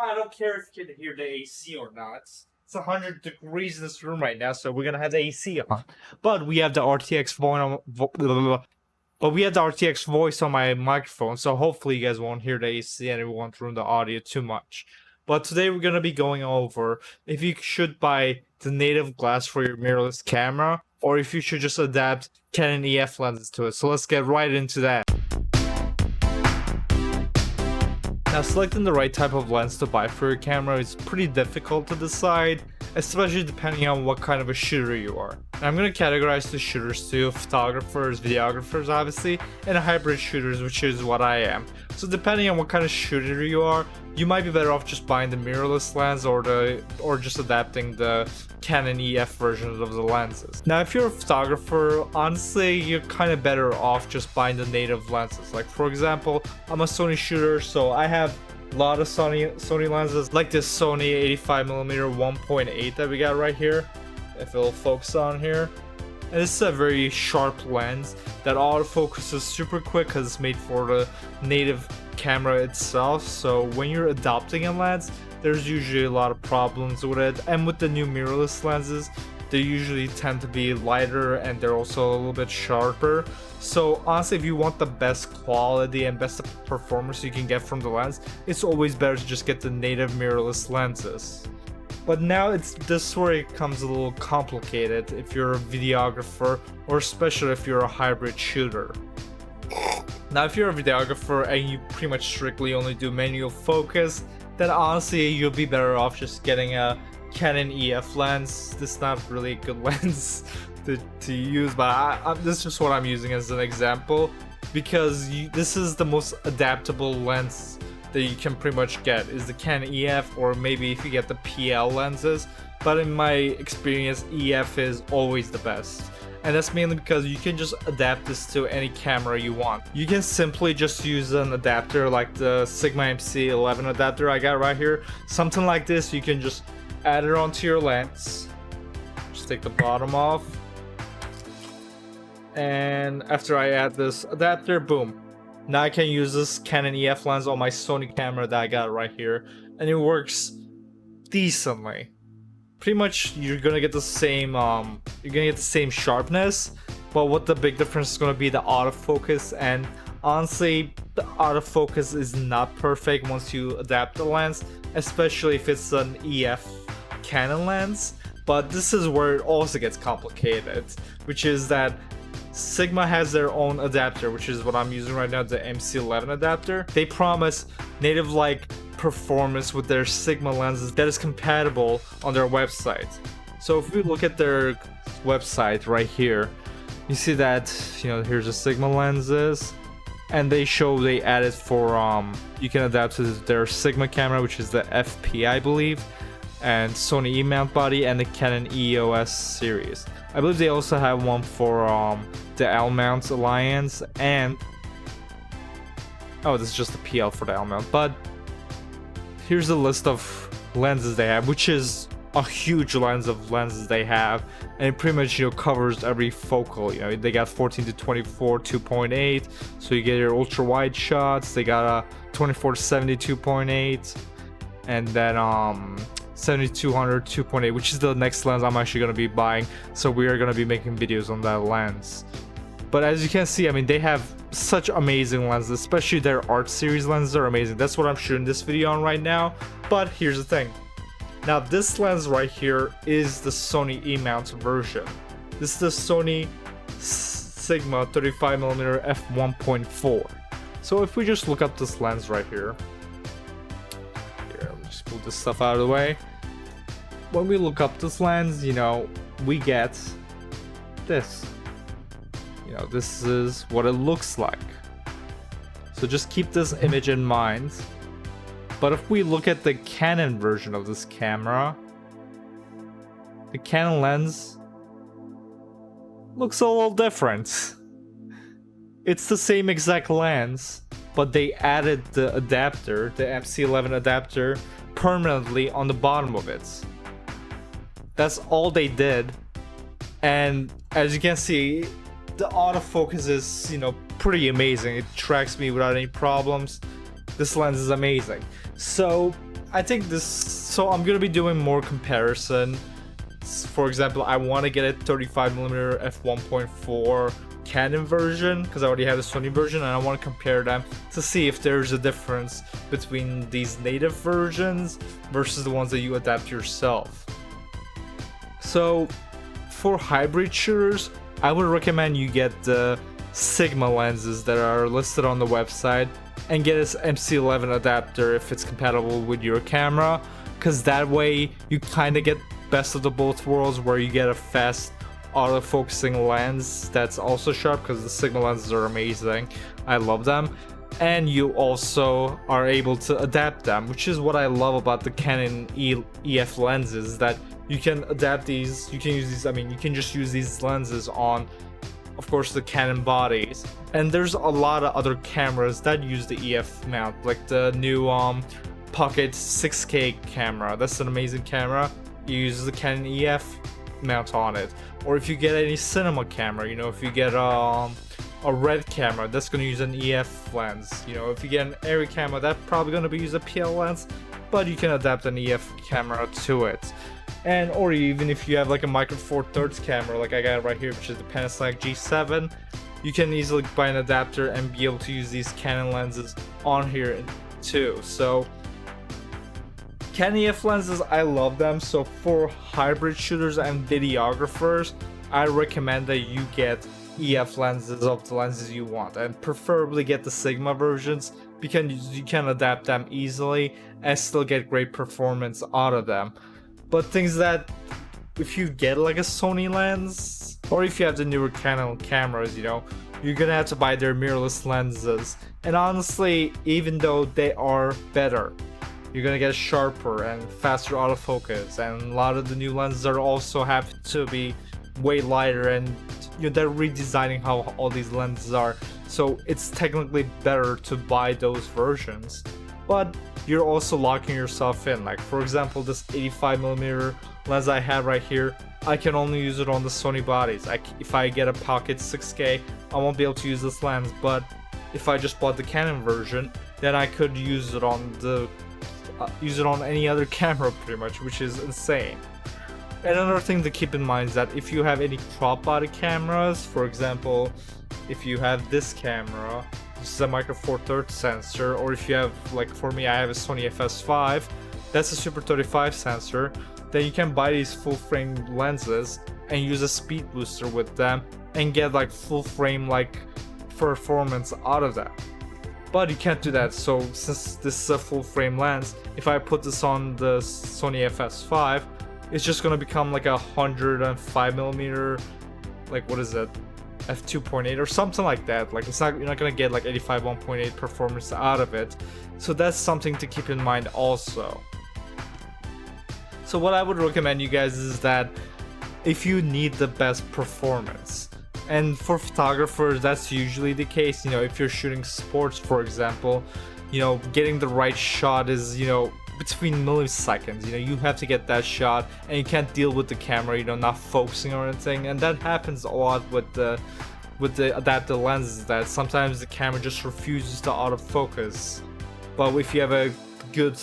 I don't care if you can hear the AC or not. It's 100 degrees in this room right now, so we're gonna have the AC on. But we have the RTX voice on my microphone, so hopefully you guys won't hear the AC and it won't ruin the audio too much. But today we're gonna be going over if you should buy the native glass for your mirrorless camera, or if you should just adapt Canon EF lenses to it. So let's get right into that. Now, selecting the right type of lens to buy for your camera is pretty difficult to decide, especially depending on what kind of a shooter you are. And I'm going to categorize the shooters to photographers, videographers obviously, and hybrid shooters, which is what I am. So depending on what kind of shooter you are, you might be better off just buying the mirrorless lens or just adapting the Canon EF versions of the lenses. Now, if you're a photographer, honestly, you're kind of better off just buying the native lenses. Like, for example, I'm a Sony shooter, so I have a lot of Sony lenses, like this Sony 85mm 1.8 that we got right here, if it'll focus on here. And this is a very sharp lens that autofocuses super quick because it's made for the native camera itself. So when you're adopting a lens, there's usually a lot of problems with it. And with the new mirrorless lenses, they usually tend to be lighter and they're also a little bit sharper. So honestly, if you want the best quality and best performance you can get from the lens, it's always better to just get the native mirrorless lenses. But now this where it comes a little complicated if you're a videographer, or especially if you're a hybrid shooter. Now, if you're a videographer and you pretty much strictly only do manual focus, then honestly you'll be better off just getting a Canon EF lens. This is not really a good lens to use, but this is just what I'm using as an example, because this is the most adaptable lens that you can pretty much get, is the Canon EF, or maybe if you get the PL lenses. But in my experience, EF is always the best. And that's mainly because you can just adapt this to any camera you want. You can simply just use an adapter like the Sigma MC11 adapter I got right here. Something like this, you can just add it onto your lens. Just take the bottom off. And after I add this adapter, boom. Now I can use this Canon EF lens on my Sony camera that I got right here, and it works decently. Pretty much you're gonna get the same sharpness, but what the big difference is gonna be the autofocus. And honestly, the autofocus is not perfect once you adapt the lens, especially if it's an EF Canon lens. But this is where it also gets complicated, which is that Sigma has their own adapter, which is what I'm using right now, the MC11 adapter. They promise native-like performance with their Sigma lenses that is compatible on their website. So if we look at their website right here, you see that, here's the Sigma lenses, and they added for you can adapt to their Sigma camera, which is the FP, I believe, and Sony E-mount body, and the Canon EOS series. I believe they also have one for the L-mount Alliance, and this is just the PL for the L-mount. But here's a list of lenses they have, which is a huge lens of lenses they have, and it pretty much covers every focal. They got 14 to 24 2.8, so you get your ultra wide shots. They got a 24 to 70 2.8, and then 7200 2.8, which is the next lens I'm actually going to be buying, so we are going to be making videos on that lens. But as you can see, they have such amazing lenses, especially their art series lenses are amazing. That's what I'm shooting this video on right now. But here's the thing. Now, this lens right here is the Sony E-mount version. This is the Sony Sigma 35mm f1.4. So if we just look up this lens right here, let me just pull this stuff out of the way. When we look up this lens, we get this. This is what it looks like. So just keep this image in mind. But if we look at the Canon version of this camera, the Canon lens looks a little different. It's the same exact lens, but they added the adapter, the MC11 adapter, permanently on the bottom of it. That's all they did. And as you can see, the autofocus is, pretty amazing. It tracks me without any problems. This lens is amazing. So I think this, so I'm gonna be doing more comparison. For example, I want to get a 35mm f1.4 Canon version because I already have the Sony version, and I want to compare them to see if there's a difference between these native versions versus the ones that you adapt yourself. So for hybrid shooters, I would recommend you get the Sigma lenses that are listed on the website and get this MC11 adapter if it's compatible with your camera, because that way you kind of get best of the both worlds, where you get a fast autofocusing lens that's also sharp, because the Sigma lenses are amazing. I love them. And you also are able to adapt them, which is what I love about the Canon EF lenses, that you can adapt these, you can use these, I mean, you can just use these lenses on, of course, the Canon bodies. And there's a lot of other cameras that use the EF mount, like the new Pocket 6K camera. That's an amazing camera. You use the Canon EF mount on it. Or if you get any cinema camera, you know, if you get a red camera, that's going to use an EF lens. You know, if you get an Arri camera, that's probably going to be use a PL lens, but you can adapt an EF camera to it. And or even if you have like a Micro Four Thirds camera, like I got right here, which is the Panasonic G7, you can easily buy an adapter and be able to use these Canon lenses on here too. So Canon EF lenses, I love them. So for hybrid shooters and videographers, I recommend that you get EF lenses of the lenses you want, and preferably get the Sigma versions because you can adapt them easily and still get great performance out of them. But things that, if you get like a Sony lens, or if you have the newer Canon cameras, you know, you're gonna have to buy their mirrorless lenses. And honestly, even though they are better, you're gonna get sharper and faster autofocus, and a lot of the new lenses are also have to be way lighter, and you know, they're redesigning how all these lenses are. So it's technically better to buy those versions. But you're also locking yourself in. Like for example, this 85mm lens I have right here, I can only use it on the Sony bodies. If I get a Pocket 6K, I won't be able to use this lens. But if I just bought the Canon version, then I could use it on the any other camera pretty much, which is insane. Another thing to keep in mind is that if you have any crop body cameras, for example, if you have this camera, this is a Micro Four Thirds sensor, or if you have, like for me, I have a Sony FS5, that's a Super 35 sensor, then you can buy these full frame lenses and use a speed booster with them and get like full frame like performance out of that. But you can't do that. So since this is a full frame lens, if I put this on the Sony FS5, it's just gonna become like 105mm, like what is it, f2.8 or something like that. Like it's not, you're not gonna get like 85 1.8 performance out of it. So that's something to keep in mind also. So what I would recommend you guys is that if you need the best performance, and for photographers that's usually the case, you know, if you're shooting sports for example, you know, getting the right shot is, you know, between milliseconds. You know, you have to get that shot and you can't deal with the camera, you know, not focusing or anything. And that happens a lot with the adaptive lenses, that sometimes the camera just refuses to autofocus. But if you have a good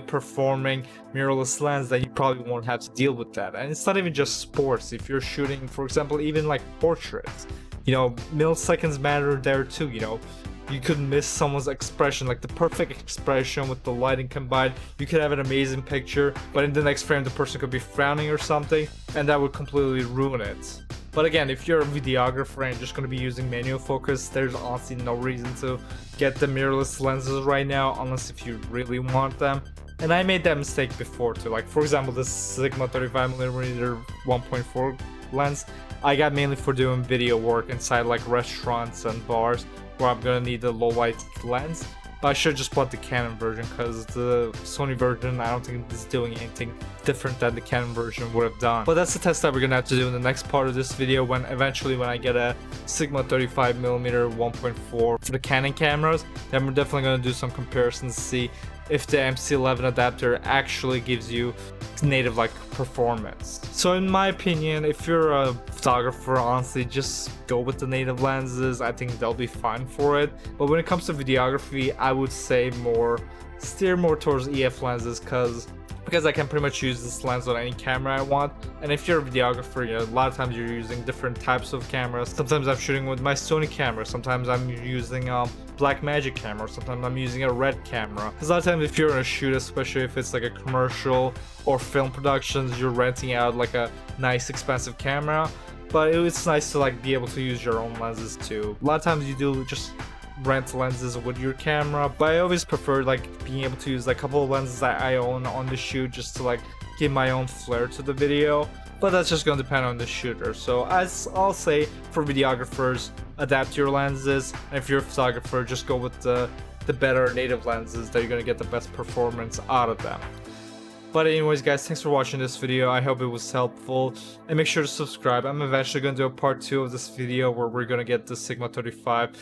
performing mirrorless lens, then you probably won't have to deal with that. And it's not even just sports. If you're shooting, for example, even like portraits, you know, milliseconds matter there too. You know, you could miss someone's expression, like the perfect expression with the lighting combined. You could have an amazing picture, but in the next frame the person could be frowning or something, and that would completely ruin it. But again, if you're a videographer and just going to be using manual focus, there's honestly no reason to get the mirrorless lenses right now, unless if you really want them. And I made that mistake before too. Like for example, this Sigma 35mm 1.4 lens, I got mainly for doing video work inside like restaurants and bars, where I'm gonna need the low light lens. But I should just bought the Canon version, because the Sony version, I don't think it's doing anything different than the Canon version would have done. But that's the test that we're gonna have to do in the next part of this video, when eventually when I get a Sigma 35mm 1.4 for the Canon cameras. Then we're definitely gonna do some comparisons to see if the MC11 adapter actually gives you native like performance. So in my opinion, if you're a photographer, honestly just go with the native lenses. I think they'll be fine for it. But when it comes to videography, I would say more steer more towards EF lenses because I can pretty much use this lens on any camera I want. And if you're a videographer, you know, a lot of times you're using different types of cameras. Sometimes I'm shooting with my Sony camera, sometimes I'm using Blackmagic camera, sometimes I'm using a red camera. Because a lot of times if you're in a shoot, especially if it's like a commercial or film productions, you're renting out like a nice expensive camera. But it's nice to like be able to use your own lenses too. A lot of times you do just rent lenses with your camera, but I always prefer like being able to use like a couple of lenses that I own on the shoot just to like give my own flair to the video. But that's just going to depend on the shooter. So as I'll say, for videographers, adapt your lenses, and if you're a photographer, just go with the better native lenses that you're going to get the best performance out of them. But anyways guys, thanks for watching this video. I hope it was helpful, and make sure to subscribe. I'm eventually going to do a part 2 of this video where we're going to get the Sigma 35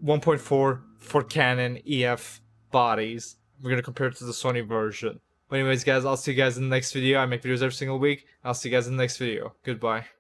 1.4 for Canon EF bodies. We're going to compare it to the Sony version. But anyways guys, I'll see you guys in the next video. I make videos every single week. I'll see you guys in the next video. Goodbye.